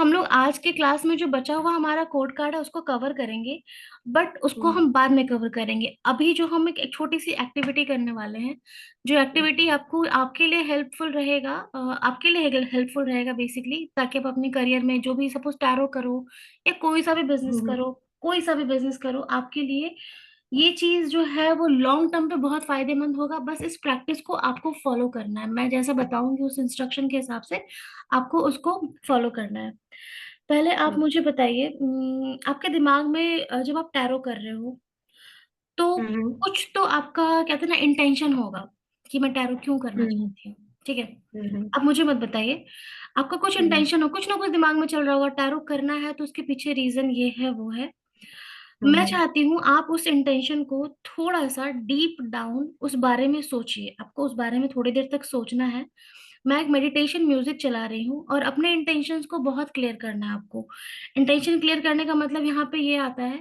हम लोग आज के क्लास में जो बचा हुआ हमारा कोड कार्ड है उसको कवर करेंगे, बट उसको हम्म, हम बाद में कवर करेंगे। अभी जो हम एक छोटी सी एक्टिविटी करने वाले हैं, जो एक्टिविटी आपको आपके लिए हेल्पफुल रहेगा, आपके लिए हेल्पफुल रहेगा बेसिकली, ताकि आप अपने करियर में जो भी सपोज टैरो करो या कोई सा भी बिजनेस हम्म, करो, कोई सा भी बिजनेस करो, आपके लिए ये चीज जो है वो लॉन्ग टर्म पे बहुत फायदेमंद होगा। बस इस प्रैक्टिस को आपको फॉलो करना है, मैं जैसा बताऊंगी उस इंस्ट्रक्शन के हिसाब से आपको उसको फॉलो करना है। पहले आप हम्म, मुझे बताइए, आपके दिमाग में जब आप टैरो कर रहे हो तो हम्म, कुछ तो आपका कहते हैं ना इंटेंशन होगा कि मैं टैरो क्यों करना हम्म, चाहती हूँ, ठीक है। हम्म, आप मुझे मत बताइए, आपका कुछ हम्म, इंटेंशन हो, कुछ ना कुछ दिमाग में चल रहा होगा, टैरो करना है तो उसके पीछे रीजन ये है वो है। मैं हम्म, चाहती हूँ आप उस इंटेंशन को थोड़ा सा डीप डाउन उस बारे में सोचिए, आपको उस बारे में थोड़ी देर तक सोचना है। मैं एक मेडिटेशन म्यूजिक चला रही हूँ और अपने इंटेंशंस को बहुत क्लियर करना है आपको। इंटेंशन क्लियर करने का मतलब यहाँ पे ये आता है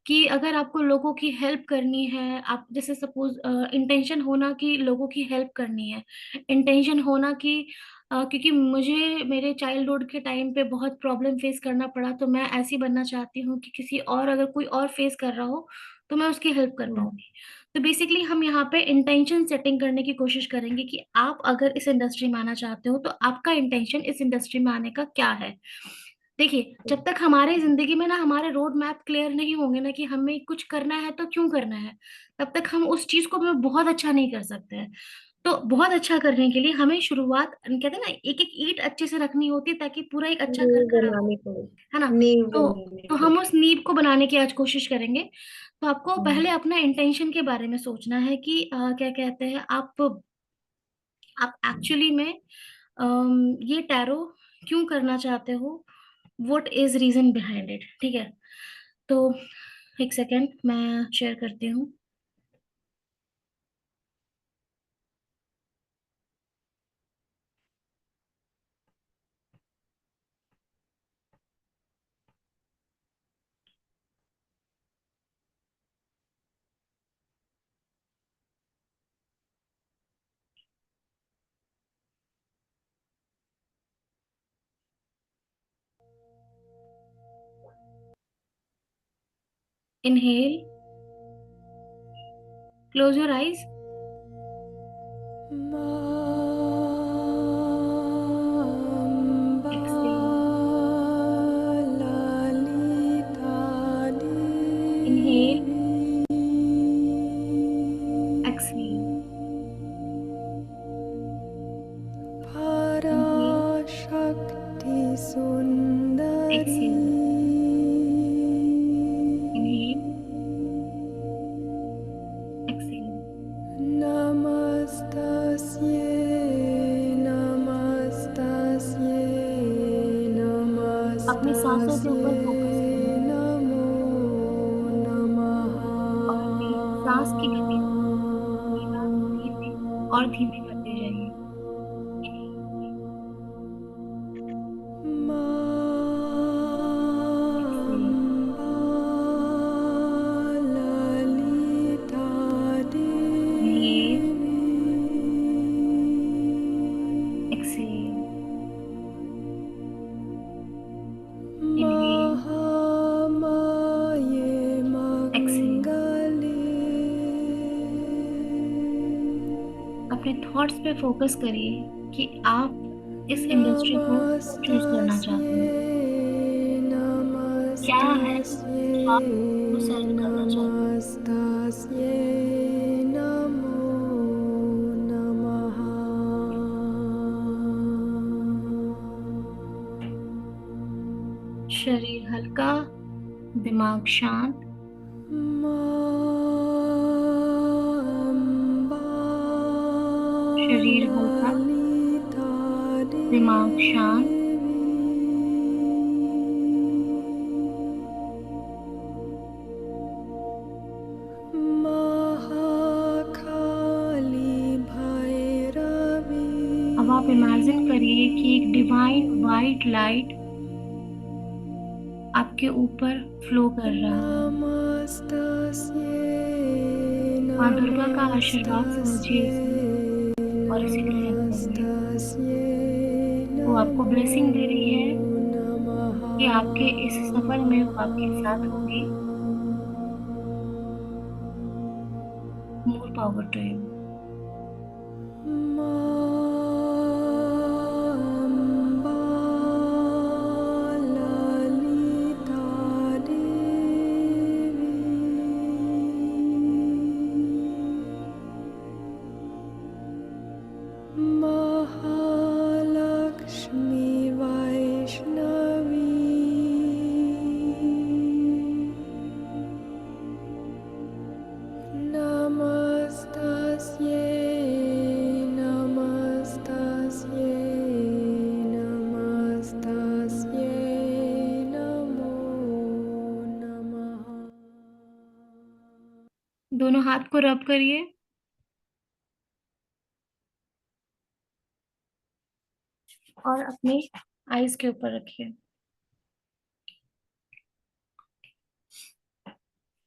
कि अगर आपको लोगों की हेल्प करनी है, आप जैसे सपोज इंटेंशन होना कि लोगों की हेल्प करनी है, इंटेंशन होना कि क्योंकि मुझे मेरे चाइल्डहुड के टाइम पे बहुत प्रॉब्लम फेस करना पड़ा, तो मैं ऐसी बनना चाहती हूँ कि किसी और अगर कोई और फेस कर रहा हो तो मैं उसकी हेल्प कर हम्म, पाऊंगी। तो बेसिकली हम यहाँ पे इंटेंशन सेटिंग करने की कोशिश करेंगे कि आप अगर इस इंडस्ट्री में आना चाहते हो तो आपका इंटेंशन इस इंडस्ट्री में आने का क्या है। देखिए, जब तक हमारे जिंदगी में ना हमारे रोड मैप क्लियर नहीं होंगे ना कि हमें कुछ करना है तो क्यों करना है, तब तक हम उस चीज को में बहुत अच्छा नहीं कर सकते हैं। तो बहुत अच्छा करने के लिए हमें शुरुआत कहते हैं ना एक एक ईंट अच्छे से रखनी होती है ताकि पूरा एक अच्छा घर नींव खड़ा हो, बनानी है ना। पड़ेगी, नींव तो बनानी तो हम पड़ेगी। उस नींव को बनाने की आज कोशिश करेंगे। तो आपको हम्म, पहले अपना इंटेंशन के बारे में सोचना है कि क्या कहते हैं आप एक्चुअली में ये टैरो क्यों करना चाहते हो, what is reason behind it, ठीक है। तो एक सेकेंड मैं शेयर करती हूँ। Inhale, close your eyes, exhale, inhale, exhale, inhale, Parashakti Sundari exhale, inhale, exhale. नमस्तस्यै नमस्तस्यै अपनी सांसों के ऊपर नमस्तस्यै फोकस करो नमो नमः। और अपनी सांस की गति को धीमा धीमे और धीमे करते जाइए। एक्सहेल, ललिता इनहेल, देवी एक्सहेल, इनहेल, महामाये एक्सहेल। मंगले। अपने थॉट्स पे फोकस करिए कि आप इस इंडस्ट्री को क्यों चूज करना चाहते नमस्तस्यै हैं, क्या है नमस्तस्यै जो आप को सर्व करना चाहते हैं। नमस्तस्यै नमो नमः। शरीर हल्का, दिमाग शांत। शरीर हल्का, दिमाग शांत। महाकाली भैरवी अब आप इमेजिन करिए कि एक डिवाइन वाइट लाइट आपके ऊपर फ्लो कर रहा है। नमस्तस्यै माँ दुर्गा का आशीर्वाद नमस्तस्यै समझिए इसे और इसे ग्रहण करिए। नमस्तस्यै वो आपको नमो ब्लेसिंग दे रही है नमः। कि आपके इस सफर में वो आपके साथ होंगे। More power to you. Amba Lalita Devi Mahalakshmi Vaishnavi Namastasye, Namastasye, Namastasye, Namo Namaha. दोनों हाथ को रब करिए और अपने आईज के ऊपर रखिए।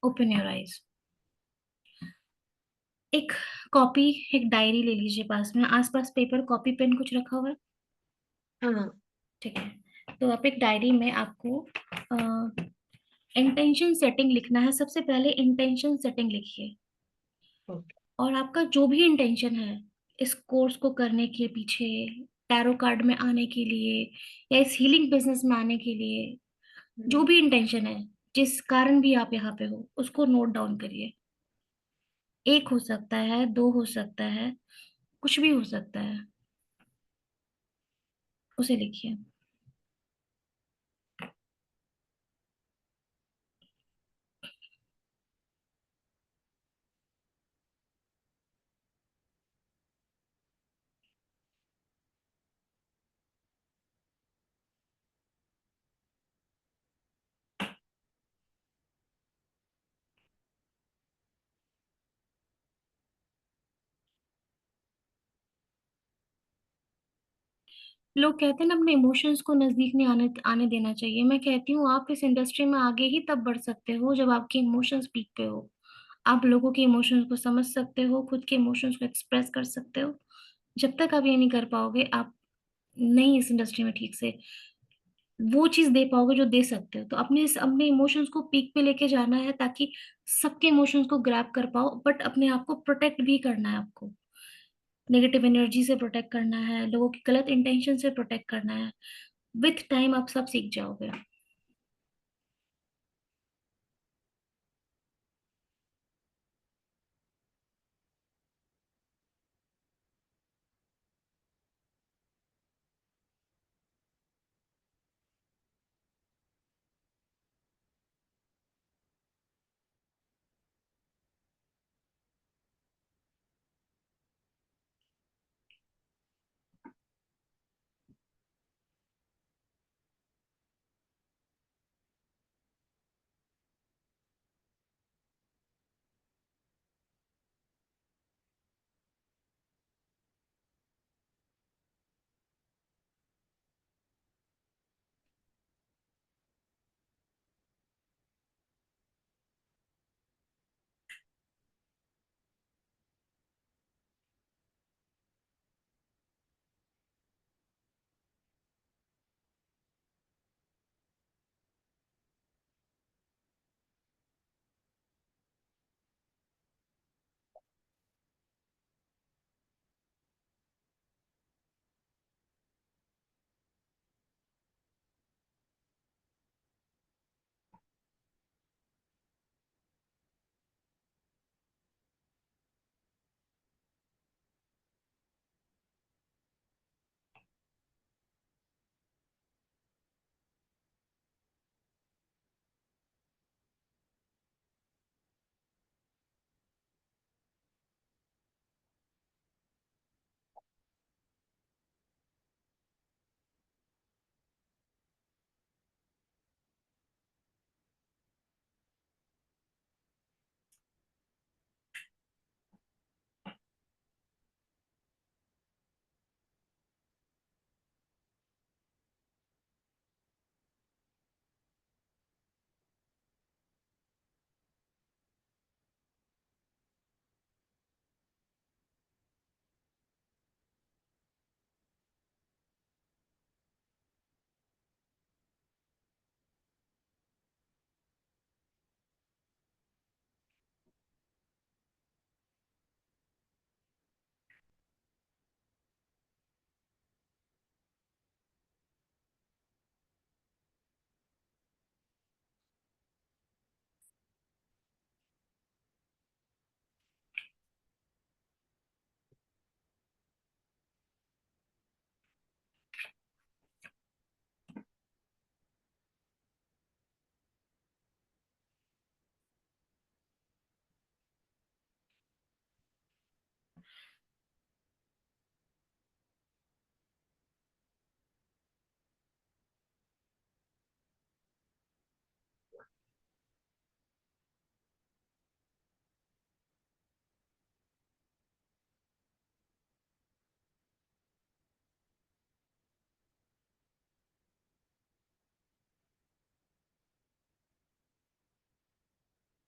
Open your eyes. एक कॉपी, एक डायरी ले लीजिए पास में। आसपास पेपर, कॉपी, पेन कुछ रखा हुआ है? हाँ. ठीक है। तो आप एक डायरी में आपको इंटेंशन सेटिंग लिखना है। सबसे पहले इंटेंशन सेटिंग लिखिए। ओके. और आपका जो भी इंटेंशन है इस कोर्स को करने के पीछे, टैरो कार्ड में आने के लिए, या इस हीलिंग बिजनेस में आने के लिए, जो भी इंटेंशन है, जिस कारण भी आप यहाँ पे हो, उसको नोट डाउन करिए। एक हो सकता है, दो हो सकता है, कुछ भी हो सकता है, उसे लिखिए। लोग कहते हैं ना, अपने इमोशंस को नजदीक नहीं आने आने देना चाहिए। मैं कहती हूँ आप इस इंडस्ट्री में आगे ही तब बढ़ सकते हो जब आपके इमोशंस पीक पे हो। आप लोगों के इमोशंस को समझ सकते हो, खुद के इमोशंस को एक्सप्रेस कर सकते हो। जब तक आप ये नहीं कर पाओगे, आप नहीं इस इंडस्ट्री में ठीक से वो चीज दे पाओगे जो दे सकते हो। तो अपने अपने इमोशंस को पीक पे लेके जाना है, ताकि सबके इमोशंस को ग्रैब कर पाओ, बट अपने आप को प्रोटेक्ट भी करना है आपको। नेगेटिव एनर्जी से प्रोटेक्ट करना है, लोगों की गलत इंटेंशन से प्रोटेक्ट करना है। विथ टाइम आप सब सीख जाओगे।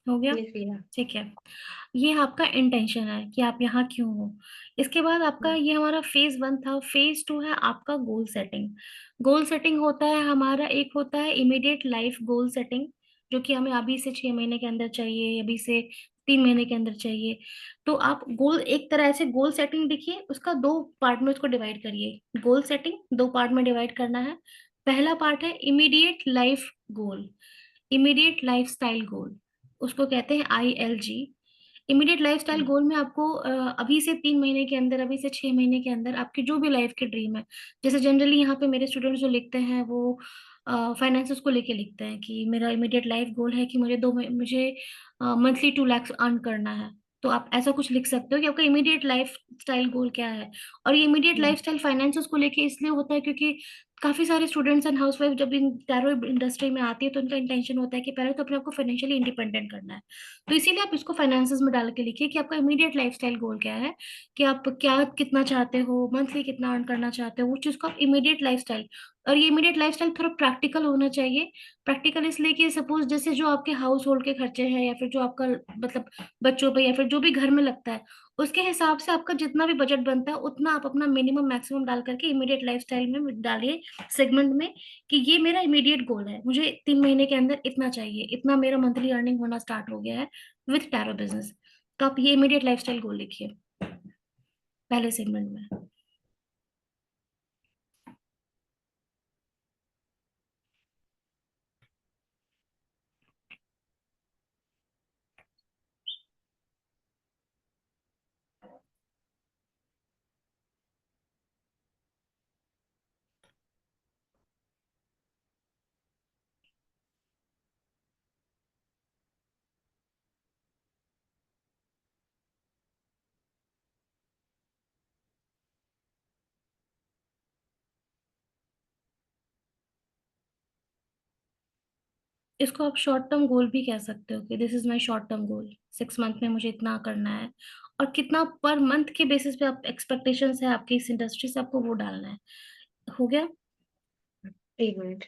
हो गया? ये किया। ठीक है। ये आपका इंटेंशन है कि आप यहाँ क्यों हो। इसके बाद आपका ये हमारा फेज वन था। फेज टू है आपका गोल सेटिंग। गोल सेटिंग होता है हमारा, एक होता है इमीडिएट लाइफ गोल सेटिंग, जो कि हमें अभी से 6 महीने के अंदर चाहिए, अभी से 3 महीने के अंदर चाहिए। तो आप गोल, एक तरह से गोल सेटिंग देखिए, उसका दो पार्ट में उसको डिवाइड करिए। गोल सेटिंग दो पार्ट में डिवाइड करना है। पहला पार्ट है immediate life goal, immediate life style goal, उसको कहते हैं ILG। इमीडिएट लाइफस्टाइल गोल में आपको अभी से 3 महीने के अंदर, अभी से 6 महीने के अंदर आपकी जो भी लाइफ की ड्रीम है, जैसे जनरली यहाँ पे मेरे स्टूडेंट्स जो लिखते हैं वो फाइनेंसेस को लेके लिखते हैं कि मेरा इमीडिएट लाइफ गोल है कि मुझे मंथली 2 लाख अर्न करना है। तो आप ऐसा कुछ लिख सकते हो कि आपका इमीडिएट लाइफ स्टाइल गोल क्या है। और ये इमीडिएट लाइफ स्टाइल फाइनेंसेस को लेके इसलिए होता है क्योंकि काफी सारे स्टूडेंट्स एंड हाउसवाइफ जब इन टैरो इंडस्ट्री में आती है तो उनका इंटेंशन होता है कि पहले तो अपने आप को फाइनेंशियली इंडिपेंडेंट करना है। तो इसीलिए आप इसको फाइनेंसेस में डाल के लिखिए कि आपका इमीडिएट लाइफस्टाइल गोल क्या है, कि आप क्या कितना चाहते हो, मंथली कितना अर्न करना चाहते हो, वो चीज को आप इमीडिएट लाइफस्टाइल। और ये इमीडिएट लाइफस्टाइल थोड़ा प्रैक्टिकल होना चाहिए। प्रैक्टिकल इसलिए कि सपोज जैसे जो आपके हाउस होल्ड के खर्चे हैं, या फिर जो आपका मतलब बच्चों पे या फिर जो भी घर में लगता है, उसके हिसाब से आपका जितना भी बजट बनता है उतना आप अपना मिनिमम मैक्सिमम डाल करके इमीडिएट लाइफस्टाइल में डालिए, सेगमेंट में, कि ये मेरा इमीडिएट गोल है, मुझे 3 महीने के अंदर इतना चाहिए, इतना मेरा मंथली अर्निंग होना स्टार्ट हो गया है विथ टैरो बिजनेस। तो आप ये इमीडिएट लाइफस्टाइल गोल लिखिए पहले सेगमेंट में। इसको आप शॉर्ट टर्म गोल भी कह सकते हो कि this is my short term goal, 6 month में मुझे इतना करना है। और कितना पर मंथ के बेसिस पे आप एक्सपेक्टेशंस है आपकी इस इंडस्ट्री से, आपको वो डालना है। हो गया? एक मिनट।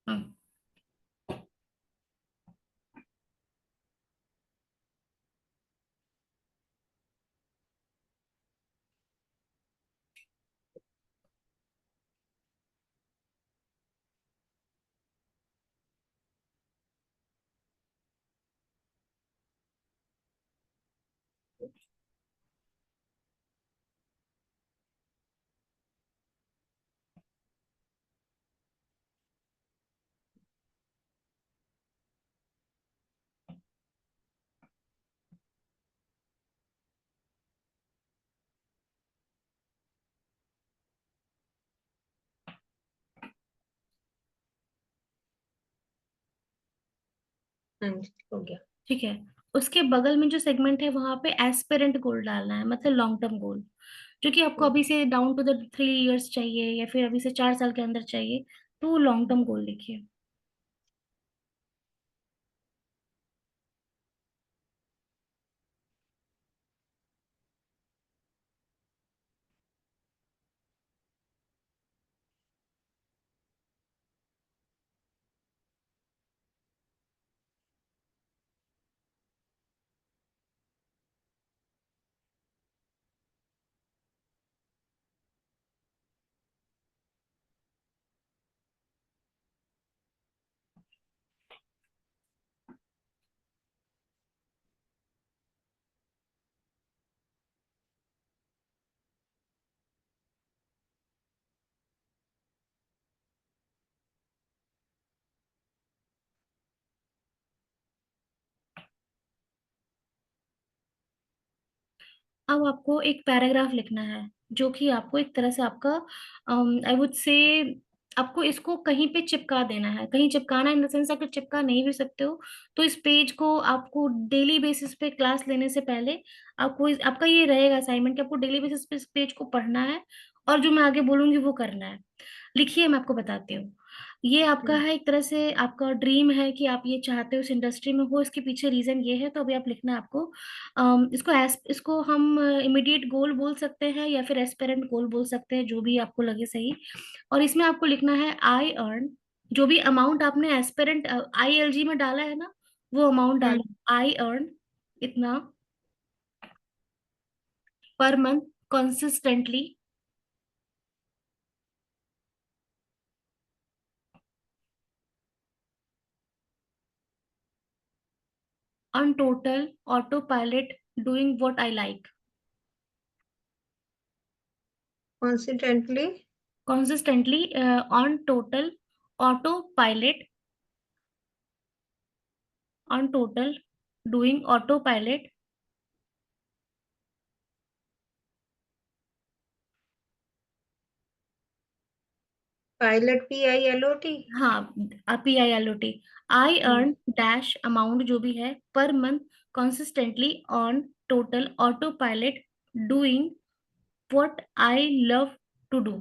हाँ। हाँ जी, हो गया। ठीक है। उसके बगल में जो सेगमेंट है वहां पे एस्पिरेंट गोल डालना है, मतलब लॉन्ग टर्म गोल, जो कि आपको अभी से डाउन टू द 3 इयर्स चाहिए या फिर अभी से 4 साल के अंदर चाहिए। तो लॉन्ग टर्म गोल लिखिए। अब आपको एक पैराग्राफ लिखना है, जो कि आपको एक तरह से आपका, आई वुड से, आपको इसको कहीं पे चिपका देना है। कहीं चिपकाना इन द सेंस, अगर चिपका नहीं भी सकते हो तो इस पेज को आपको डेली बेसिस पे क्लास लेने से पहले आपको आपका ये रहेगा असाइनमेंट कि आपको डेली बेसिस पे इस पेज को पढ़ना है और जो मैं आगे बोलूंगी वो करना है। लिखिए, मैं आपको बताती हूँ। ये आपका है, एक तरह से आपका ड्रीम है कि आप ये चाहते हो इस इंडस्ट्री में हो, इसके पीछे रीजन ये है। तो अभी आप लिखना है आपको, इसको हम इमीडिएट गोल बोल सकते हैं या फिर एस्पेरेंट गोल बोल सकते हैं, जो भी आपको लगे सही। और इसमें आपको लिखना है आई अर्न, जो भी अमाउंट आपने एस्पेरेंट ILG में डाला है ना, वो अमाउंट हम्म। डालो। आई अर्न इतना per month consistently on total auto pilot doing what I like. Consistently. Consistently on total auto pilot on total doing auto pilot. Pilot, PILOT। हाँ, PILOT। I hmm. Earn dash amount जो भी है per month consistently on total auto pilot doing what I love to do,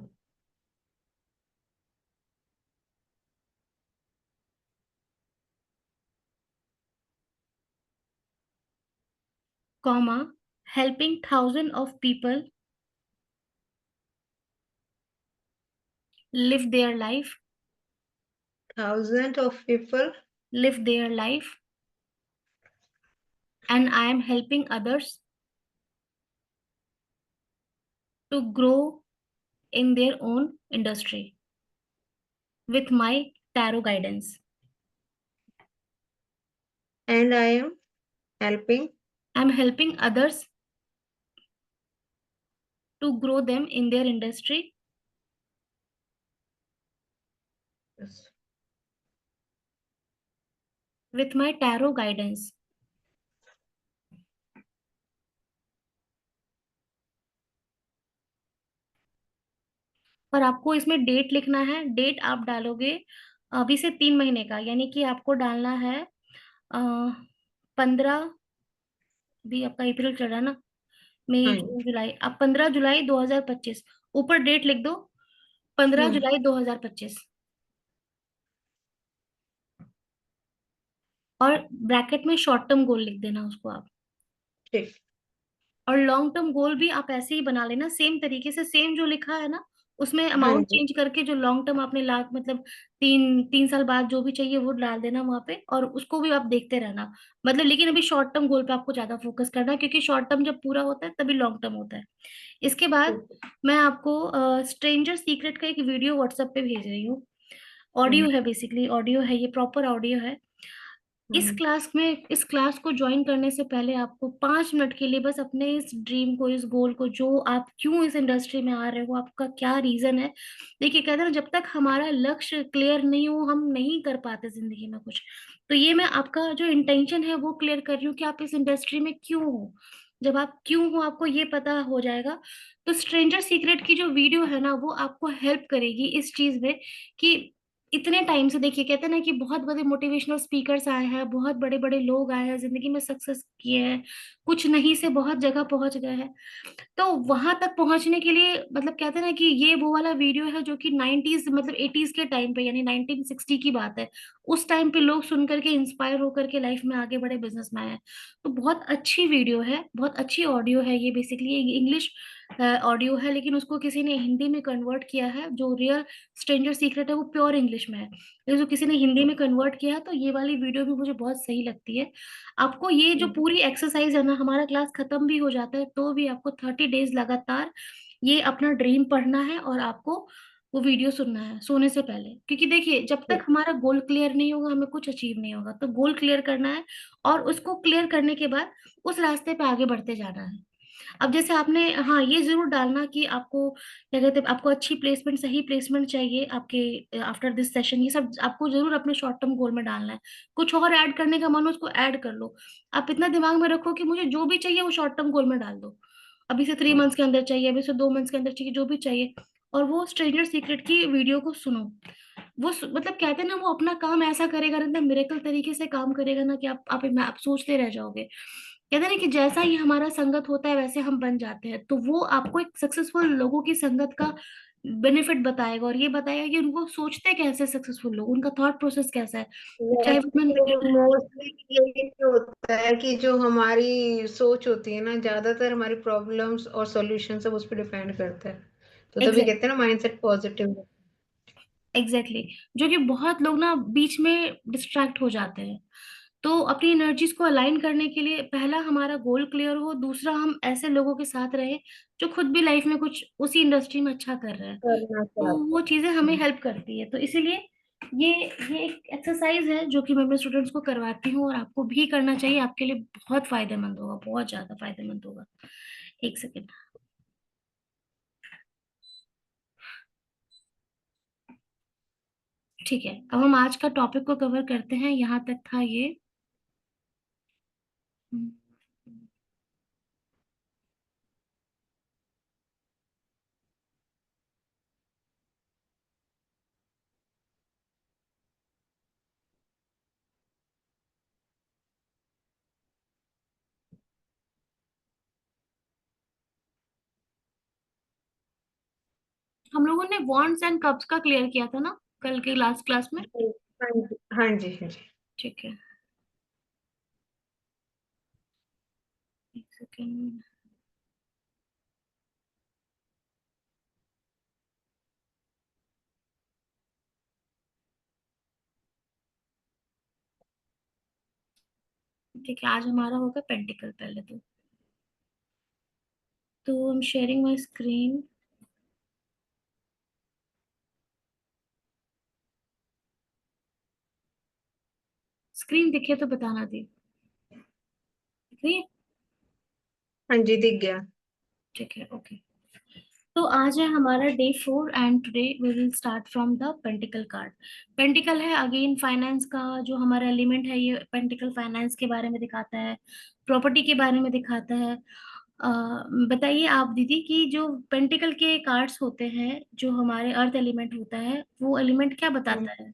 comma helping thousands of people live their life, thousand of people. live their life, and I am helping others to grow in their own industry with my tarot guidance. And I am helping. I'm helping others to grow them in their industry with my tarot guidance. और आपको इसमें date लिखना है। Date आप डालोगे अभी से 3 महीने का, यानी कि आपको डालना है 15, भी आपका अप्रैल चल रहा है ना, मई हाँ जून जी। जुलाई, अब 15 जुलाई 2025 ऊपर डेट लिख दो, पंद्रह हम्म। जुलाई 2025 और ब्रैकेट में शॉर्ट टर्म गोल लिख देना उसको आप। ठीक। और लॉन्ग टर्म गोल भी आप ऐसे ही बना लेना सेम तरीके से, सेम जो लिखा है ना उसमें हाँ अमाउंट जी। चेंज करके, जो लॉन्ग टर्म आपने लाख मतलब 3 3 साल बाद जो भी चाहिए वो डाल देना वहां पे, और उसको भी आप देखते रहना। मतलब लेकिन अभी शॉर्ट टर्म गोल पे आपको ज्यादा फोकस करना है, क्योंकि शॉर्ट टर्म जब पूरा होता है तभी लॉन्ग टर्म होता है। इसके बाद ठीक। मैं आपको स्ट्रेंजर सीक्रेट का एक वीडियो व्हाट्सएप पे भेज रही हूँ। हम्म। ऑडियो है, बेसिकली ऑडियो है, ये प्रॉपर ऑडियो है। हम्म। इस क्लास को ज्वाइन करने से पहले आपको 5 मिनट के लिए बस अपने इस ड्रीम को, इस गोल को, जो आप क्यों इस इंडस्ट्री में आ रहे हो, आपका क्या रीजन है। देखिए कहते हैं ना, जब तक हमारा लक्ष्य क्लियर नहीं हो हम नहीं कर पाते जिंदगी में कुछ। तो ये मैं आपका जो इंटेंशन है वो क्लियर कर रही हूँ कि आप इस इंडस्ट्री में क्यों हो। जब आप क्यों हो आपको ये पता हो जाएगा, तो स्ट्रेंजर सीक्रेट की जो वीडियो है ना वो आपको हेल्प करेगी इस चीज में कि इतने टाइम से, देखिए कहते हैं ना कि बहुत बड़े मोटिवेशनल स्पीकर्स आए हैं, बहुत बड़े बड़े लोग आए हैं, जिंदगी में सक्सेस किए हैं, कुछ नहीं से बहुत जगह पहुंच गए हैं। तो वहां तक पहुंचने के लिए मतलब कहते हैं ना कि ये वो वाला वीडियो है जो कि 90s मतलब 80s के टाइम पे, यानी 1960 की बात है। उस टाइम पे लोग सुन करके इंस्पायर होकर के लाइफ में आगे बढ़े, बिजनेस में आए। तो बहुत अच्छी वीडियो है, बहुत अच्छी ऑडियो है। ये बेसिकली इंग्लिश ऑडियो है, लेकिन उसको किसी ने हिंदी में कन्वर्ट किया है। जो रियल स्ट्रेंजर सीक्रेट है वो प्योर इंग्लिश में है, लेकिन जो किसी ने हिंदी में कन्वर्ट किया है, तो ये वाली वीडियो भी मुझे बहुत सही लगती है। आपको ये जो हम्म। पूरी एक्सरसाइज है ना, हमारा क्लास खत्म भी हो जाता है तो भी आपको 30 डेज लगातार ये अपना ड्रीम पढ़ना है, और आपको वो वीडियो सुनना है सोने से पहले। क्योंकि देखिए जब तक ठीक। हमारा गोल क्लियर नहीं होगा हमें कुछ अचीव नहीं होगा। तो गोल क्लियर करना है, और उसको क्लियर करने के बाद उस रास्ते पे आगे बढ़ते जाना है। अब जैसे आपने, हाँ ये जरूर डालना कि आपको क्या कहते हैं, आपको अच्छी प्लेसमेंट, सही प्लेसमेंट चाहिए आपके आफ्टर दिस सेशन, ये सब आपको जरूर अपने शॉर्ट टर्म गोल में डालना है। कुछ और ऐड करने का मन हो उसको ऐड कर लो। आप इतना दिमाग में रखो कि मुझे जो भी चाहिए वो शॉर्ट टर्म गोल में डाल दो। अभी से 3 मंथ्स के अंदर चाहिए, अभी से 2 मंथ्स के अंदर चाहिए, जो भी चाहिए। और वो स्ट्रेंजर सीक्रेट की वीडियो को सुनो। मतलब कहते हैं ना, वो अपना काम ऐसा करेगा ना, मिरेकल तरीके से काम करेगा ना कि आप सोचते रह जाओगे। कहते हैं ना कि जैसा ही हमारा संगत होता है वैसे हम बन जाते हैं। तो वो आपको एक सक्सेसफुल लोगों की संगत का बेनिफिट बताएगा, और ये बताएगा कि उनको सोचते कैसे सक्सेसफुल लोग, उनका थॉट प्रोसेस कैसा है। चाहे वैसे मोस्टली यही होता है कि जो हमारी सोच होती है ना, ज्यादातर हमारी प्रॉब्लम्स और सॉल्यूशन सब उस पर डिपेंड करता है। तो तभी एग्जैक्ट कहते हैं ना, माइंडसेट पॉजिटिव। एग्जैक्टली जो कि बहुत लोग ना बीच में डिस्ट्रैक्ट हो जाते हैं। तो अपनी एनर्जीज को अलाइन करने के लिए पहला हमारा गोल क्लियर हो, दूसरा हम ऐसे लोगों के साथ रहे जो खुद भी लाइफ में कुछ उसी इंडस्ट्री में अच्छा कर रहे हैं। करना तो चाहते वो चीजें हमें हैं। हेल्प करती है। तो इसीलिए ये ये एक एक्सरसाइज है जो कि मैं अपने स्टूडेंट्स को करवाती हूँ, और आपको भी करना चाहिए। आपके लिए बहुत फायदेमंद होगा, बहुत ज्यादा फायदेमंद होगा। एक सेकेंड। ठीक है, अब हम आज का टॉपिक को कवर करते हैं। यहाँ तक था ये। हम्म, हम लोगों ने वॉन्ट्स एंड कप्स का क्लियर किया था ना, कल के लास्ट क्लास में। हाँ जी, हाँ जी, हाँ जी। ठीक है, एक सेकेंड। ठीक है, आज हमारा होगा पेंटिकल पहले तो I am sharing my screen. Screen दिखे तो बताना दी, दिख रही है? हाँ जी, दिख गया। ठीक है, ओके। तो आज है हमारा day 4, and today we will start from the pentacle card. Pentacle है अगेन फाइनेंस का जो हमारा एलिमेंट है। ये पेंटिकल फाइनेंस के बारे में दिखाता है, प्रॉपर्टी के बारे में दिखाता है। अ, बताइए आप दीदी कि जो पेंटिकल के कार्ड्स होते हैं, जो हमारे अर्थ एलिमेंट होता है, वो एलिमेंट क्या हम्म। बताता है?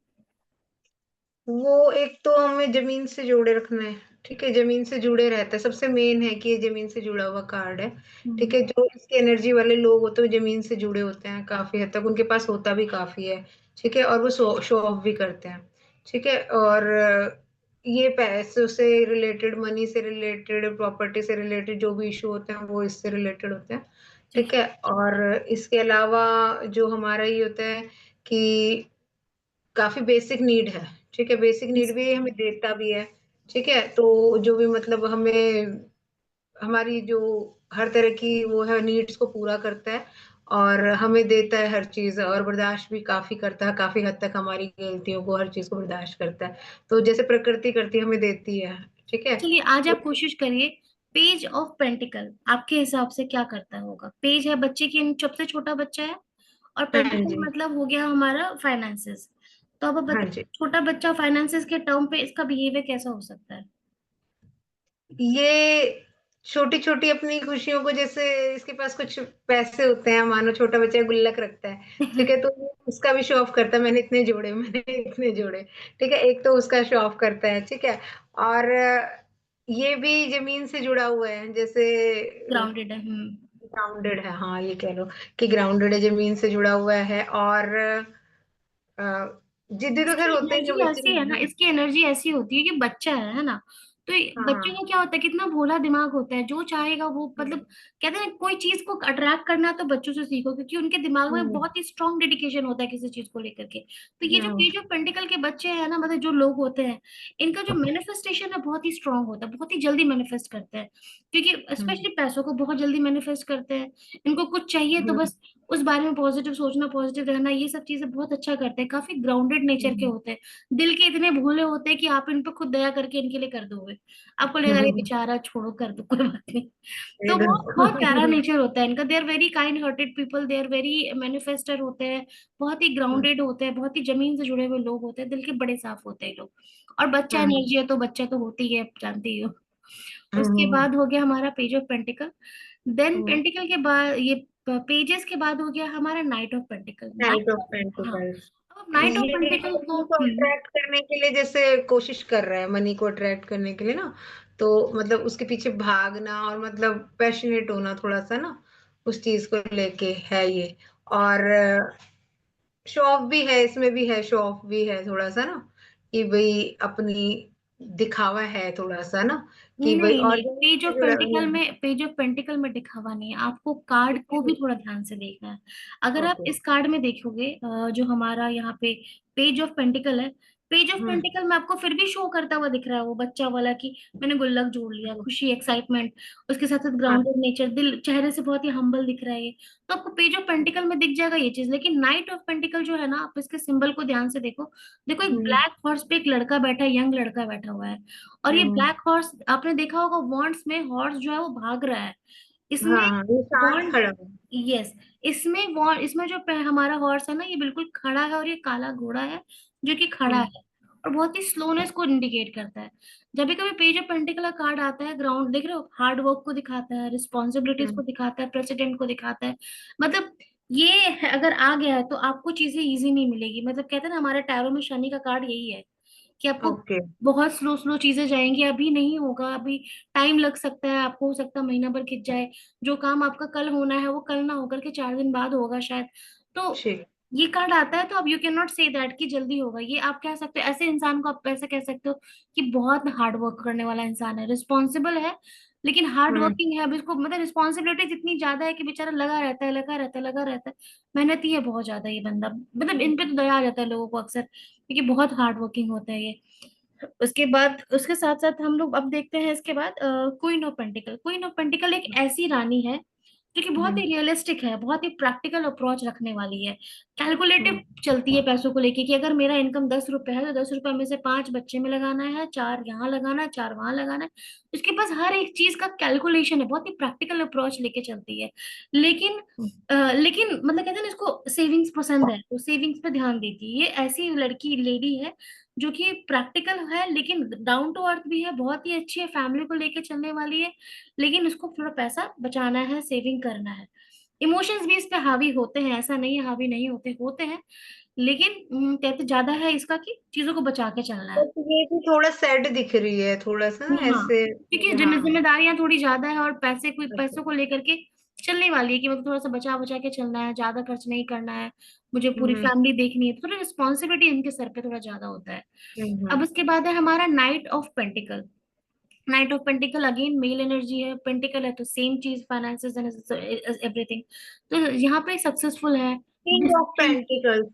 वो एक तो हमें जमीन से जोड़े रखना है। ठीक है, जमीन से जुड़े रहता है, सबसे मेन है कि ये जमीन से जुड़ा हुआ कार्ड है। ठीक हम्म। है, जो इसकी एनर्जी वाले लोग होते हैं वो जमीन से जुड़े होते हैं, काफी हद तक उनके पास होता भी काफी है। ठीक है, और वो शो ऑफ भी करते हैं। ठीक है, और ये पैसों से रिलेटेड, मनी से रिलेटेड, प्रॉपर्टी से रिलेटेड जो भी इशू होते हैं वो इससे रिलेटेड होते हैं। ठीक ठीक है, और इसके अलावा जो हमारा ये होता है कि काफी बेसिक नीड है। ठीक है, बेसिक नीड भी हमें है। देता भी है। ठीक है, तो जो भी मतलब हमें, हमारी जो हर तरह की वो है नीड्स को पूरा करता है, और हमें देता है हर चीज, और बर्दाश्त भी काफी करता है, काफी हद तक हमारी गलतियों को, हर चीज को बर्दाश्त करता है। तो जैसे प्रकृति करती है, हमें देती है। ठीक है, चलिए आज तो आप कोशिश करिए। पेज ऑफ पेंटिकल आपके हिसाब से क्या करता होगा? पेज है बच्चे की, सबसे छोटा बच्चा है, और हाँ पेंटिकल जी, मतलब हो गया हमारा फाइनेंसेस। तो अब हाँ बताइए जी। छोटा बच्चा फाइनेंसेस के टर्म पे इसका बिहेवियर कैसा हो सकता है? ये छोटी छोटी अपनी खुशियों को, जैसे इसके पास कुछ पैसे होते हैं, मानो छोटा बच्चा गुल्लक रखता है। ठीक है, तो वो उसका भी शो ऑफ करता है, मैंने इतने जोड़े, मैंने इतने जोड़े। ठीक है, एक तो उसका शो ऑफ करता है। ठीक है, और ये भी जमीन से जुड़ा हुआ है, जैसे ग्राउंडेड है। ग्राउंडेड है। हाँ, ये कह लो कि ग्राउंडेड है, जमीन से जुड़ा हुआ है। और अ, जिद्दी तो खैर इसकी होते ही हैं एनर्जी बच्चे। ऐसी है ना, इसकी एनर्जी ऐसी होती है कि बच्चा है ना। तो बच्चों हाँ। का क्या होता है, कितना भोला दिमाग होता है, जो चाहेगा वो मतलब। हम्म, कहते हैं कोई चीज को अट्रैक्ट करना तो बच्चों से सीखो, क्योंकि उनके दिमाग में हम्म, बहुत ही स्ट्रांग डेडिकेशन होता है किसी चीज को लेकर के। तो ये जो हम्म, पेज ऑफ पेंटिकल के बच्चे हैं ना, मतलब जो लोग होते हैं, इनका जो मैनिफेस्टेशन है बहुत ही स्ट्रांग होता है, बहुत ही जल्दी मैनिफेस्ट करते हैं। क्योंकि हम्म, स्पेशली पैसों को बहुत जल्दी मैनिफेस्ट करते हैं। इनको कुछ चाहिए तो हम्म, बस उस बारे में पॉजिटिव सोचना, पॉजिटिव रहना, ये सब चीजें बहुत अच्छा करते हैं। काफी ग्राउंडेड नेचर के हम्म, होते हैं, दिल के इतने भोले होते हैं कि आप इन पे खुद दया करके इनके लिए कर दोगे। आपको लगेगा ये हम्म, बेचारा, छोड़ो कर दो, कोई बात नहीं। दे तो दो। बहुत बहुत प्यारा नेचर होता है इनका। They are very kind hearted people, they are very manifester होते हैं। बहुत ही ग्राउंडेड होते हैं, बहुत ही जमीन से जुड़े हुए लोग होते हैं, दिल के बड़े साफ होते हैं ये लोग। और बच्चा हम्म, एनर्जी है तो बच्चा तो होती ही है, आप जानती ही हो। उसके हम्म, बाद हो गया हमारा page of pentacle. Then hmm. Pentacle के बाद ये पेजेस के बाद हो गया हमारा knight of pentacle. Knight knight of of, हाँ। पेंटिकल्स। अब नाइट ऑफ ये पेंटिकल को मनी को अट्रैक्ट करने के लिए जैसे कोशिश कर रहा है, मनी को अट्रैक्ट करने के लिए ना, तो मतलब उसके पीछे भागना, और मतलब पैशनेट होना थोड़ा सा ना, उस चीज को लेके है ये। और शो ऑफ भी है, इसमें भी है, शो ऑफ भी है थोड़ा सा ना, कि भाई अपनी दिखावा है थोड़ा सा ना, कि भाई, नहीं और नहीं, जमीन पेज से ऑफ जुड़ा पेंटिकल में, पेज ऑफ पेंटिकल में दिखावा नहीं है, आपको कार्ड को भी थोड़ा ध्यान से देखना है। अगर आप ओके। इस कार्ड में देखोगे जो हमारा यहाँ पे पेज ऑफ पेंटिकल है, पेज ऑफ हम्म। पेंटिकल में आपको फिर भी शो करता हुआ दिख रहा है वो बच्चा वाला कि मैंने गुल्लक जोड़ लिया, खुशी, एक्साइटमेंट, उसके साथ साथ हाँ। ग्राउंडेड नेचर, दिल चेहरे से बहुत ही हम्बल दिख रहा है ये। तो आपको पेज ऑफ पेंटिकल में दिख जाएगा ये चीज। लेकिन नाइट ऑफ पेंटिकल जो है ना, आप इसके सिंबल को ध्यान से देखो। देखो एक हम्म। ब्लैक हॉर्स पे एक लड़का बैठा है, यंग लड़का बैठा हुआ है। और ये हम्म। ब्लैक हॉर्स आपने देखा होगा, वॉन्ट्स में हॉर्स जो है वो भाग रहा है। इसमें हाँ हाँ, ये शांत वॉन्ट, खड़ा है। यस, इसमें इसमें जो हमारा हॉर्स है ना, ये बिल्कुल खड़ा है, और ये काला घोड़ा है जो कि खड़ा हम्म। है, और बहुत ही स्लोनेस को इंडिकेट करता है। जब भी कभी पेज ऑफ पेंटिकल का कार्ड आता है, ग्राउंड देख रहे हो, हार्ड वर्क को दिखाता है, रिस्पॉन्सिबिलिटीज को हम्म। दिखाता है, प्रेसिडेंट को दिखाता है। मतलब ये अगर आ गया है तो आपको चीजें इजी नहीं मिलेगी। मतलब कहते हैं ना, हमारे टैरो में शनि का कार्ड यही है कि आपको ओके। बहुत स्लो स्लो चीजें जाएंगी, अभी नहीं होगा, अभी टाइम लग सकता है आपको, हो सकता है महीना भर खिंच जाए। जो काम आपका कल होना है वो कल ना होकर के 4 दिन बाद होगा शायद। तो ठीक। ये कार्ड आता है तो अब you can not say that कि जल्दी होगा। ये आप कह सकते हो, ऐसे इंसान को आप ऐसे कह सकते हो कि बहुत हार्ड वर्क करने वाला इंसान है, रिस्पॉन्सिबल है, लेकिन हार्ड हम्म। वर्किंग है। अब इसको मतलब रिस्पॉन्सिबिलिटीज इतनी ज्यादा है कि बेचारा लगा रहता है, लगा रहता है, लगा रहता है। मेहनती है बहुत ज्यादा ये बंदा, मतलब इन पे तो दया आ जाता है लोगों को अक्सर, क्योंकि बहुत हार्ड वर्किंग होता है ये। उसके बाद उसके साथ साथ हम लोग अब देखते हैं इसके बाद queen of pentacle. Queen of pentacle एक ऐसी रानी है जो कि बहुत ही हम्म। रियलिस्टिक है, बहुत ही प्रैक्टिकल अप्रोच रखने वाली है, कैलकुलेटिव हम्म। चलती है पैसों को लेके कि अगर मेरा इनकम 10 रुपए है तो 10 रुपए में से 5 बच्चे में लगाना है, 4 यहाँ लगाना है, 4 वहां लगाना है। उसके पास हर एक चीज का कैलकुलेशन है, बहुत ही प्रैक्टिकल अप्रोच लेके चलती है। लेकिन लेकिन मतलब कहते हैं ना, इसको सेविंग्स पसंद है, तो सेविंग्स पे ध्यान देती है। ये ऐसी लड़की लेडी है जो कि प्रैक्टिकल है, लेकिन डाउन टू अर्थ भी है, बहुत ही अच्छी है, फैमिली को लेके चलने वाली है। लेकिन उसको थोड़ा पैसा बचाना है, सेविंग करना है। इमोशंस भी इस पे हावी होते हैं, ऐसा नहीं है हावी नहीं होते, होते हैं। लेकिन कहते ज्यादा है इसका कि चीजों को बचा के चलना है। बट ये भी थोड़ा सैड दिख रही है, थोड़ा सा ना हाँ, ऐसे। क्योंकि हाँ। जिम्मेदारियां थोड़ी ज्यादा है, और पैसे कोई अच्छा। पैसों को लेकर के चलने वाली है कि मतलब थोड़ा सा बचा बचा के चलना है, ज्यादा खर्च नहीं करना है, मुझे पूरी हम्म। फैमिली देखनी है, तो थोड़ा रिस्पॉन्सिबिलिटी इनके सर पे थोड़ा ज्यादा होता है। अब हम्म। उसके बाद है हमारा knight of pentacle. Night of pentacle again mail energy है, पेंटिकल है तो सेम चीज, फाइनेंसेस एंड एवरीथिंग। तो यहाँ पे सक्सेसफुल है, king of discipline, pentacles.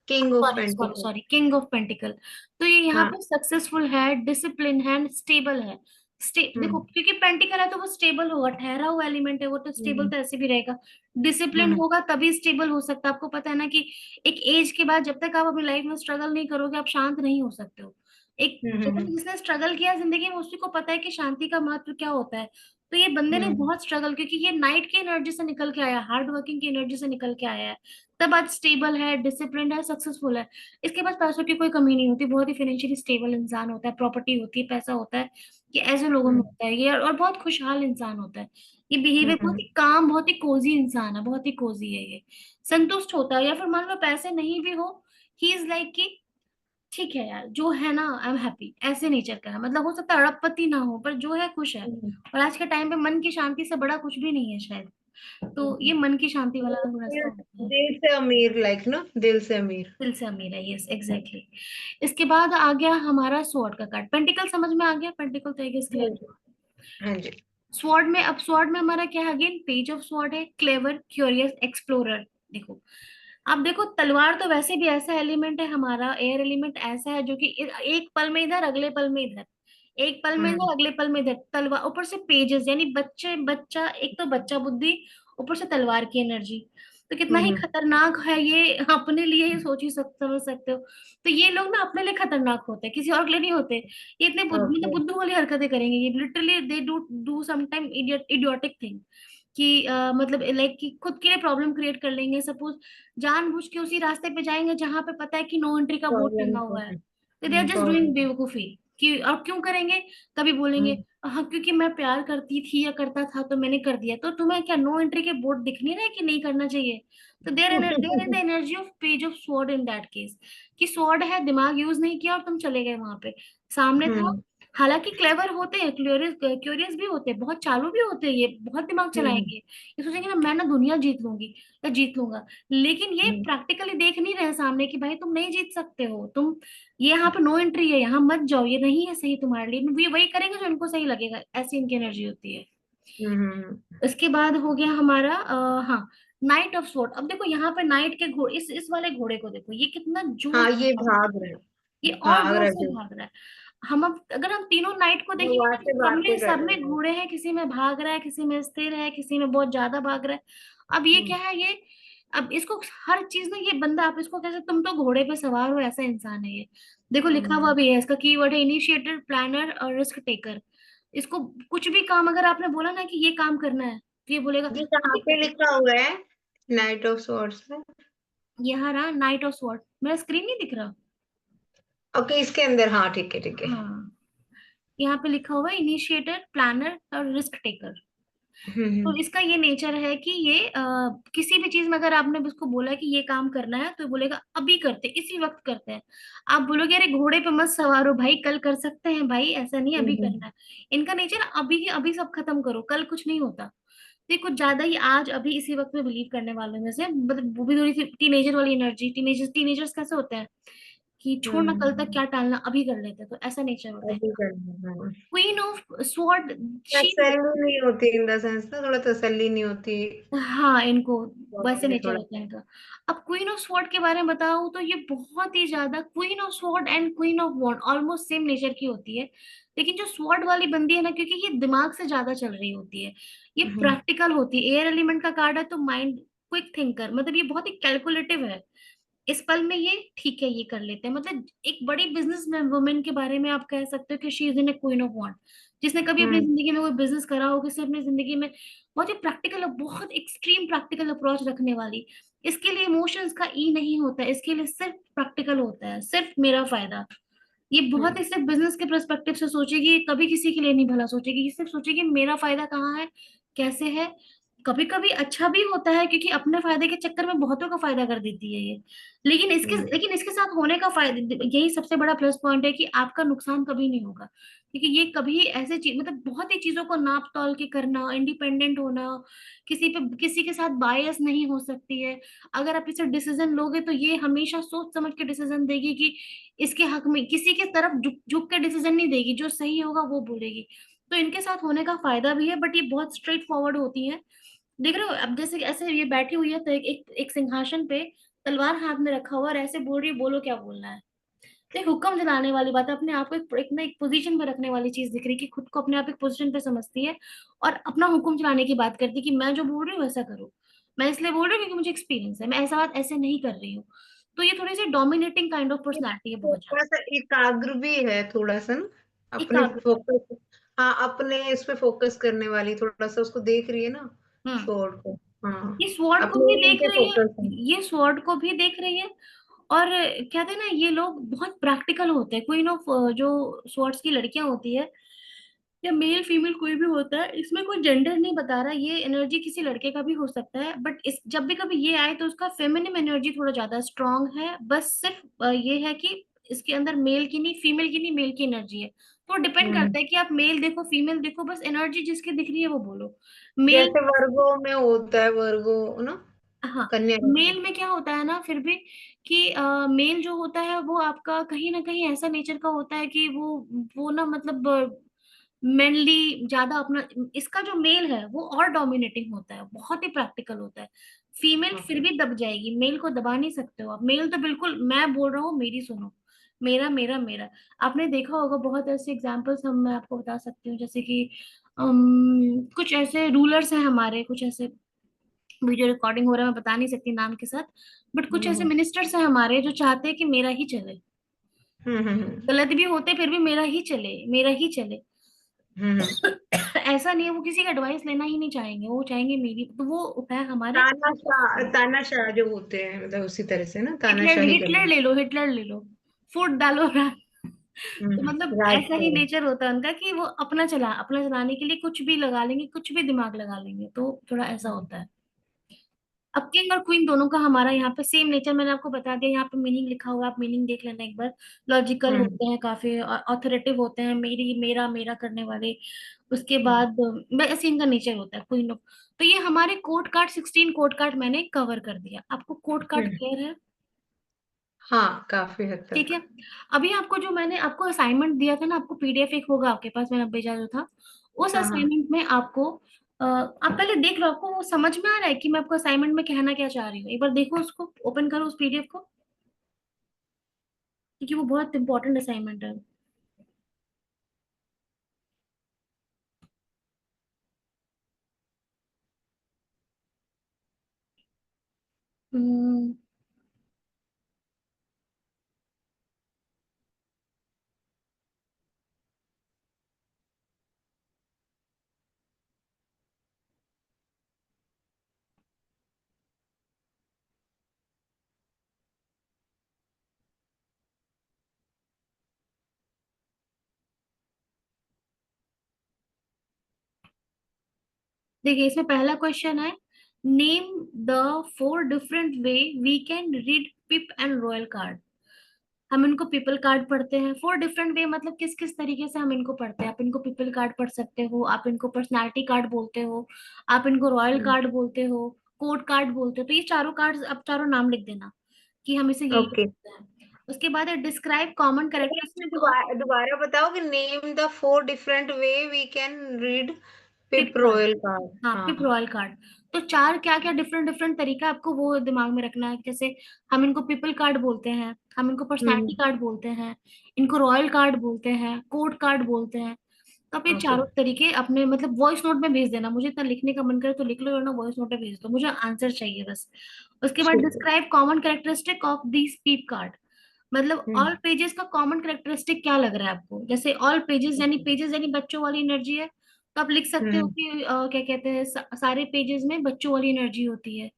King of sorry sorry pentacles. Sorry, king of pentacle. तो ये यहाँ हाँ। पे सक्सेसफुल है, डिसिप्लिन है, स्टेबल है। देखो हम्म। क्योंकि पेंटिकल है तो वो स्टेबल होगा, ठहरा हुआ एलिमेंट है वो, तो स्टेबल हम्म। तो ऐसे भी रहेगा। डिसिप्लिन हम्म। होगा तभी स्टेबल हो सकता है। आपको पता है ना कि एक एज के बाद जब तक आप अपनी लाइफ में स्ट्रगल नहीं करोगे, आप शांत नहीं हो सकते हो। एक जब तक हम्म। जिसने स्ट्रगल किया जिंदगी में, उसी को पता है कि शांति का महत्व क्या होता है। तो ये बंदे ने हम्म। बहुत स्ट्रगल, क्योंकि ये नाइट की एनर्जी से निकल के आया, हार्ड वर्किंग की एनर्जी से निकल के आया है, तब आज स्टेबल है, डिसिप्लिन है, सक्सेसफुल है। इसके पास पैसों की कोई कमी नहीं होती, बहुत ही फाइनेंशियली स्टेबल इंसान होता है, प्रॉपर्टी होती है, पैसा होता है। ये ऐसे लोगों में हम्म। होता है ये, और बहुत खुशहाल इंसान होता है। ये बिहेवियर बहुत हम्म। ही काम, बहुत ही कोजी इंसान है, बहुत ही कोजी है ये। संतुष्ट होता है, या फिर मान लो पैसे नहीं भी हो, ही इज लाइक कि ठीक है यार, जो है ना, आई एम हैप्पी, ऐसे नेचर का है। मतलब हो सकता है अड़पपति ना हो, पर जो है खुश है। हम्म। और आज के टाइम पे मन की शांति से बड़ा कुछ भी नहीं है शायद। तो ये हम्म। मन की शांति वाला रास्ता दिल होता है। दिल से अमीर, लाइक ना, दिल से अमीर। दिल से अमीर है, यस एग्जैक्टली। इसके बाद आ गया हमारा स्वॉर्ड का कार्ड। पेंटिकल समझ में आ गया, पेंटिकल तो एक हाँ क्लियर। जी। हाँ जी। स्वॉर्ड में, अब स्वॉर्ड में हमारा क्या है, अगेन पेज ऑफ स्वॉर्ड है, क्लेवर, क्यूरियस, एक्सप्लोरर। देखो, अब देखो तलवार तो वैसे भी ऐसा एलिमेंट है, हमारा एयर एलिमेंट ऐसा है जो कि एक पल में इधर, अगले पल में इधर, एक पल में हम्म। इधर, अगले पल में इधर। तलवार ऊपर से पेजेस, यानी बच्चे बच्चा, एक तो बच्चा बुद्धि, ऊपर से तलवार की एनर्जी। तो कितना ही हम्म। खतरनाक है ये, अपने लिए ही सोच ही समझ सकते हो। तो ये लोग ना अपने लिए खतरनाक होते हैं, किसी और के लिए नहीं होते। ये इतने मतलब ओके। बुद्धू वाली हरकतें करेंगे, ये literally they do do sometime idiotic thing, कि मतलब लाइक कि खुद के लिए प्रॉब्लम क्रिएट कर लेंगे। सपोज जानबूझ के उसी रास्ते पे जाएंगे जहां पे पता है कि नो एंट्री का बोर्ड प्रॉब्लम टंगा तो हुआ है, है। तो they are just doing problem. बेवकूफी। कि और क्यों करेंगे, कभी बोलेंगे हम्म। हाँ क्योंकि मैं प्यार करती थी या करता था तो मैंने कर दिया। तो तुम्हें क्या नो एंट्री के बोर्ड दिख नहीं रहे कि नहीं करना चाहिए? तो there in the energy of page of sword in that case, कि स्वॉर्ड है, दिमाग यूज नहीं किया और तुम चले गए वहां पे, सामने था। हम्म। हालांकि क्लेवर होते हैं, क्यूरियस क्यूरियस भी होते हैं, बहुत चालू भी होते हैं, ये बहुत दिमाग हम्म। चलाएंगे, ये सोचेंगे ना मैं ना दुनिया जीत लूंगी या जीत लूंगा। लेकिन ये हम्म। प्रैक्टिकली देख नहीं रहे सामने कि भाई तुम नहीं जीत सकते हो, तुम ये यहाँ पे नो एंट्री है, यहाँ मत जाओ, ये नहीं है सही तुम्हारे लिए। ये वही करेंगे जो इनको सही लगेगा, ऐसी इनकी एनर्जी होती है। हम्म। इसके बाद हो गया हमारा हाँ, नाइट ऑफ स्वॉर्ड। अब देखो यहाँ पे नाइट के घोड़े, इस वाले घोड़े को देखो, ये कितना हाँ, जोश ये दिखा रहा है। भाग रहे हैं। ये और भाग जोर रहा से है, भाग रहा है। हम अब अगर हम तीनों नाइट को वो वहां देखेंगे से तो सब बातें में कर सब रहे में हैं। घोड़े हैं, किसी में भाग रहा है, किसी में स्थिर है, किसी में बहुत ज्यादा भाग रहा है। अब ये हम्म, क्या है ये, अब इसको हर चीज ना, ये बंदा आप इसको कैसे, तुम तो घोड़े पे सवार हो ऐसा इंसान है ये। देखो लिखा हुआ हम्म। भी है, इसका कीवर्ड है इनिशिएटर, प्लानर और रिस्क टेकर। इसको कुछ भी काम अगर आपने बोला ना कि ये काम करना है तो ये बोलेगा ये कहाँ अभी पे करते। लिखा हुआ है? नाइट ऑफ सॉर्ड्स में? यहाँ रहा नाइट ऑफ स्वॉर्ड, मेरा स्क्रीन नहीं दिख रहा। ओके, इसके अंदर, हाँ ठीक है ठीक है। हाँ, यहाँ पे लिखा हुआ है इनिशिएटर, प्लानर और रिस्क टेकर। तो हम्म, इसका ये नेचर है कि ये किसी भी चीज में अगर आपने उसको बोला कि ये काम करना है तो ये बोलेगा अभी करते, इसी वक्त करते हैं। आप बोलोगे अरे घोड़े पे मत सवारो भाई, कल कर सकते हैं भाई, ऐसा नहीं अभी हम्म, करना है। इनका नेचर अभी ही अभी सब खत्म करो, कल कुछ नहीं होता। तो ये कुछ ज्यादा ही आज अभी इसी वक्त में बिलीव करने वालों में से, मतलब वो भी थोड़ी सी टीनेजर वाली एनर्जी। टीनेजर्स कैसे होते हैं कि छोड़ना कल तक, हम्म। क्या टालना, अभी कर लेते हैं, तो ऐसा नेचर होता है। अभी करना, हाँ। क्वीन ऑफ स्वॉर्ड, शी, तसल्ली नहीं होती इन द सेंस ना, थोड़ा तसल्ली नहीं होती। हाँ इनको वैसे में नेचर थोड़ा। होता है इनका। अब क्वीन ऑफ स्वॉर्ड के बारे में बताऊं तो ये बहुत ही ज्यादा, queen of sword and queen of wand almost same nature की होती है। लेकिन जो स्वॉर्ड वाली बंदी है ना, क्योंकि ये दिमाग से ज्यादा चल रही होती है, ये हम्म, प्रैक्टिकल होती है, एयर एलिमेंट का कार्ड है तो माइंड, क्विक थिंकर, मतलब ये बहुत ही कैलकुलेटिव है। इस पल में ये ठीक है, ये कर लेते हैं, मतलब एक बड़ी बिजनेस वुमेन के बारे में आप कह सकते हो कि she is in A queen of want. जिसने कभी अपनी हम्म, जिंदगी में कोई बिजनेस करा हो, किसी अपनी जिंदगी में बहुत ही प्रैक्टिकल, बहुत एक्सट्रीम प्रैक्टिकल अप्रोच रखने वाली। इसके लिए इमोशंस का ई नहीं होता है, इसके लिए सिर्फ प्रैक्टिकल होता है, सिर्फ मेरा फायदा। ये बहुत हम्म, ही सिर्फ बिजनेस के पर्सपेक्टिव से सोचेगी, कभी किसी के लिए नहीं भला सोचेगी, ये सिर्फ सोचेगी मेरा फायदा कहाँ है, कैसे है। कभी कभी अच्छा भी होता है क्योंकि अपने फायदे के चक्कर में बहुतों का फायदा कर देती है ये। हम्म, लेकिन इसके साथ होने का फायदा, यही सबसे बड़ा प्लस पॉइंट है कि आपका नुकसान कभी नहीं होगा। क्योंकि ये कभी ऐसे चीज, मतलब बहुत ही चीजों को नाप तौल के करना, इंडिपेंडेंट होना, किसी पे किसी के साथ बायस नहीं हो सकती है। अगर आप इसे डिसीजन लोगे तो ये हमेशा सोच समझ के डिसीजन देगी कि इसके हक में, किसी के तरफ झुक झुक के डिसीजन नहीं देगी, जो सही होगा वो बोलेगी। तो इनके साथ होने का फायदा भी है, बट ये बहुत स्ट्रेट फॉरवर्ड होती है। देख रहे हो, अब जैसे ऐसे ये बैठी हुई है तो एक सिंहासन पे तलवार हाथ में रखा हुआ और ऐसे बोल रही है, बोलो क्या बोलना है। तो एक हुक्म दिलाने वाली बात है, अपने आप को एक ना एक पोजीशन पे रखने वाली चीज दिख रही है कि खुद को अपने आप एक पोजीशन पे समझती है और अपना हुक्म चलाने की बात करती है कि मैं जो बोल रही हूँ वैसा करो। मैं इसलिए बोल रही हूँ क्योंकि मुझे एक्सपीरियंस है, मैं ऐसा बात ऐसे नहीं कर रही हूँ। तो ये थोड़ी सी डोमिनेटिंग काइंड ऑफ ये पर्सनैलिटी है बहुत थोड़ा ज्यादा। सा एकाग्र भी है, थोड़ा सा ना, अपने एकाग्र। फोकस। हाँ, अपने इस पे फोकस करने वाली, थोड़ा सा उसको देख रही है ना, हम्म। शोर को। हाँ, ये स्वॉर्ड को अपने भी एम देख पे रही है, फोकस है। ये स्वॉर्ड को भी देख रही है। और कहते हैं ना, ये लोग बहुत प्रैक्टिकल होते हैं, क्वीन ऑफ, जो स्वॉर्ड्स की लड़कियां होती है, या मेल फीमेल कोई भी होता है, इसमें कोई जेंडर नहीं बता रहा, ये एनर्जी किसी लड़के का भी हो सकता है, बट इस जब भी कभी ये आए तो उसका फेमिनिन एनर्जी थोड़ा ज्यादा स्ट्रांग है, बस सिर्फ ये है कि इसके अंदर मेल की नहीं, फीमेल की नहीं, मेल की एनर्जी है। तो डिपेंड हम्म। करता है कि आप मेल देखो फीमेल देखो, बस एनर्जी जिसकी दिख रही है वो बोलो। मेल, जैसे वर्गो में होता है, वर्गो ना, हाँ, कन्या राशि। मेल में क्या होता है ना फिर भी कि मेल जो होता है वो आपका कहीं ना कहीं ऐसा नेचर का होता है कि वो ना, मतलब मेनली ज्यादा अपना, इसका जो मेल है वो और डोमिनेटिंग होता है, बहुत ही प्रैक्टिकल होता है। फीमेल फिर ओके। भी दब जाएगी, मेल को दबा नहीं सकते हो आप, मेल तो बिल्कुल, मैं बोल रहा हूँ मेरी सुनो, मेरा मेरा मेरा। आपने देखा होगा बहुत ऐसे एग्जांपल्स, हम मैं आपको बता सकती हूँ, जैसे कि कुछ ऐसे रूलर्स हैं हमारे, कुछ ऐसे, वीडियो रिकॉर्डिंग हो रहा है मैं बता नहीं सकती नाम के साथ, बट कुछ ऐसे हम्म, मिनिस्टर्स हैं हमारे जो चाहते हैं कि मेरा ही चले, हम्म, गलत भी होते फिर भी मेरा ही चले, मेरा ही चले। हम्म। ऐसा नहीं है, वो किसी का एडवाइस लेना ही नहीं चाहेंगे, वो चाहेंगे मेरी, तो वो है हमारे। तानाशाह जो होते हैं, मतलब उसी तरह से ना, हिटलर तानाशाही हिटलर करना। ले लो, हिटलर ले लो, फूट डालो तो हम्म, मतलब राज ऐसा ही करो। नेचर होता है उनका कि वो अपना चलाने के लिए कुछ भी लगा लेंगे, कुछ भी दिमाग लगा लेंगे, तो थोड़ा ऐसा हम्म, होता है। अब किंग और क्वीन दोनों का हमारा यहाँ पे सेम नेचर, मैंने आपको बता दिया, यहाँ पे मीनिंग लिखा हुआ है, आप मीनिंग देख लेना एक बार। लॉजिकल हम्म, होते हैं काफी, ऑथोरेटिव होते हैं, मेरी मेरा मेरा करने वाले। उसके हम्म, बाद वैसे इनका नेचर होता है क्वीन ऑफ। तो ये हमारे कोड कार्ड, 16 कोड कार्ड मैंने कवर कर दिया, आपको कोड कार्ड हम्म। क्लियर है? हाँ, काफी हद ठीक तक। है। अभी आपको जो मैंने आपको असाइनमेंट दिया था ना, आपको पीडीएफ एक होगा आपके पास, मैंने भेजा जो था, उस हाँ, हाँ। असाइनमेंट में आपको आप पहले देख लो, आपको वो समझ में आ रहा है कि मैं आपको असाइनमेंट में कहना क्या चाह रही हूँ, एक बार देखो उसको, ओपन करो उस पीडीएफ को। क्योंकि वो बहुत इंपॉर्टेंट असाइनमेंट है। हम्म, देखिए इसमें पहला क्वेश्चन है, name the 4 different way we can read pip and royal card. हम इनको पीपल कार्ड पढ़ते हैं, 4 डिफरेंट वे मतलब किस किस तरीके से हम इनको पढ़ते हैं। आप इनको पीपल कार्ड पढ़ सकते हो, आप इनको पर्सनालिटी कार्ड बोलते हो, आप इनको रॉयल हम्म। कार्ड बोलते हो, कोड कार्ड बोलते हो। तो ये चारों कार्ड, आप चारों नाम लिख देना कि हम इसे यही ओके। बोलते हैं। उसके बाद है डिस्क्राइब कॉमन एक मिनट, कैरेक्टरिस्टिक ऑफ दोबारा दोबारा बताओ कि name the 4 different way we can read pip pip card. Royal card. हाँ, पिप हाँ। Royal card. तो चार क्या क्या डिफरेंट डिफरेंट तरीका आपको वो दिमाग में रखना है। जैसे हम इनको पीपल कार्ड बोलते हैं, हम इनको पर्सनालिटी हम्म। कार्ड बोलते हैं, इनको रॉयल कार्ड बोलते हैं, कोड कार्ड बोलते हैं। तो आप ये ओके। चारों तरीके अपने मतलब वॉइस नोट में भेज देना। मुझे इतना लिखने का मन करे तो लिख लो, वरना वॉइस नोट में भेज दो, मुझे आंसर चाहिए बस। उसके बाद ठीक है। Describe common characteristic of this pip card. मतलब हम्म। ऑल पेजेस का कॉमन कैरेक्टरिस्टिक क्या लग रहा है आपको। जैसे ऑल पेजेस यानी पेजेस यानी बच्चों वाली एनर्जी है, तो आप लिख सकते हो हम्म। कि क्या कहते हैं, सारे पेजेस में बच्चों वाली एनर्जी होती है।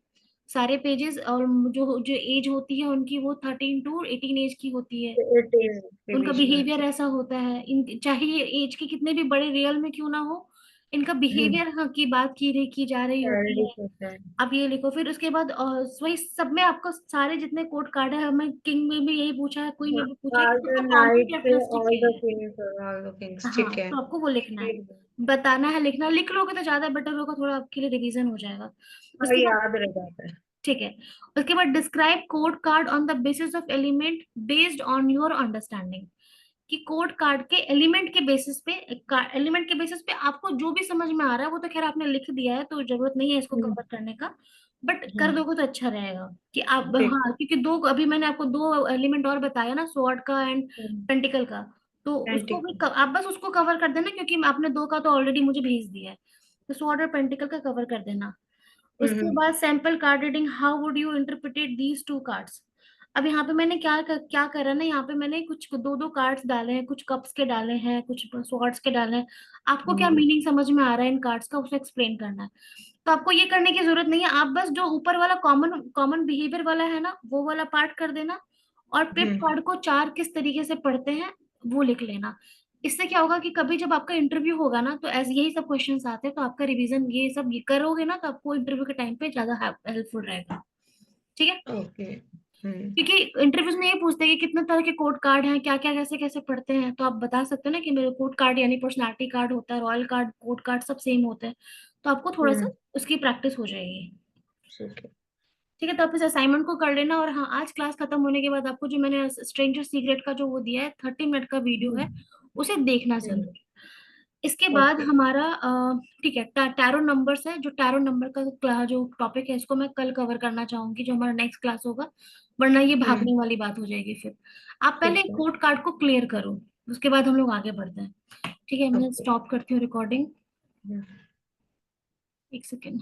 सारे पेजेस और जो जो एज होती है उनकी वो 13 to 18 एज की होती है। इट इज के उनका बीच में। बिहेवियर ऐसा होता है, इन चाहे ये एज के कितने भी बड़े रियल में क्यों ना हो, इनका हम्म। बिहेवियर हाँ की बात की जा रही होती है। चाइल्डिश होता है। आप ये लिखो। फिर उसके बाद वही सब में आपको सारे जितने कोड कार्ड है, हमें किंग में भी यही पूछा है, क्वीन हाँ, में भी पूछा है कि ऑल द सबका कॉमन नाइट्स, कैरेक्टरिस्टिक ऑल क्या द है। किंग्स, ऑल द किंग्स, हाँ, ठीक है। तो आपको वो लिखना है, ठीक है। बताना है, लिखना। लिख लोगे तो ज्यादा बेटर होगा, थोड़ा आपके लिए रिवीजन हो जाएगा। हाँ, उसके बाद याद रह जाता है। ठीक है, उसके बाद describe code card on the basis of element based on your understanding. कि कोड कार्ड के एलिमेंट के बेसिस पे, एलिमेंट के बेसिस पे आपको जो भी समझ में आ रहा है, वो तो खैर आपने लिख दिया है तो जरूरत नहीं है इसको हम्म। कवर करने का। बट कर हम्म। दोगे तो अच्छा रहेगा कि आप, ठीक हाँ, क्योंकि दो अभी मैंने आपको दो एलिमेंट और बताया ना, स्वॉर्ड का एंड है। पेंटिकल का। तो उसको ठीक भी है। आप बस उसको कवर कर देना, क्योंकि आपने दो का तो ऑलरेडी मुझे भेज दिया है। तो स्वॉर्ड और पेंटिकल का कवर कर देना। उसके हम्म। बाद sample card reading, how would you interpret these two cards. अब यहाँ पे मैंने क्या करा ना, यहाँ पे मैंने कुछ दो दो कार्ड्स डाले हैं, कुछ कप्स के डाले हैं, कुछ स्वॉर्ड्स के डाले हैं। आपको क्या हम्म। मीनिंग समझ में आ रहा है इन कार्ड्स का, उसे एक्सप्लेन करना है। तो आपको ये करने की जरूरत नहीं है, आप बस जो ऊपर वाला कॉमन कॉमन बिहेवियर वाला है ना, वो वाला पार्ट कर देना। और पिप हम्म। कार्ड को चार किस तरीके से पढ़ते हैं वो लिख लेना। इससे क्या होगा कि कभी जब आपका इंटरव्यू होगा ना, तो ऐसे यही सब क्वेश्चंस आते हैं, तो आपका रिवीजन ये सब ये करोगे ना, तो आपको इंटरव्यू के टाइम पे ज्यादा हेल्पफुल रहेगा। ठीक है, ओके। हम्म। क्योंकि इंटरव्यूज में ये पूछते हैं कि कितने तरह के कोड कार्ड हैं, क्या क्या कैसे कैसे पढ़ते हैं। तो आप बता सकते हो ना कि मेरे कोड कार्ड यानी पर्सनालिटी कार्ड होता है, रॉयल कार्ड, कोड कार्ड सब सेम होते हैं। तो आपको थोड़ा सा हम्म। उसकी प्रैक्टिस हो जाएगी। ठीक है। ठीक है, तो आप इस असाइनमेंट को कर लेना। और हाँ, आज क्लास खत्म होने के बाद आपको जो मैंने स्ट्रेंजर सीक्रेट का जो वो दिया है 30 मिनट का वीडियो है, हम्म। उसे देखना हम्म। जरूर। इसके बाद ओके। हमारा ठीक है, टैरो नंबर्स है, जो टैरो नंबर का जो टॉपिक है, इसको मैं कल कवर करना चाहूंगी, जो हमारा नेक्स्ट क्लास होगा। वरना ये हम्म। भागने वाली बात हो जाएगी फिर। आप पहले ठीक है। कोड कार्ड को क्लियर करो, उसके बाद हम लोग आगे बढ़ते हैं। ठीक है, मैं ओके। स्टॉप करती हूँ रिकॉर्डिंग। हम्म। एक सेकेंड।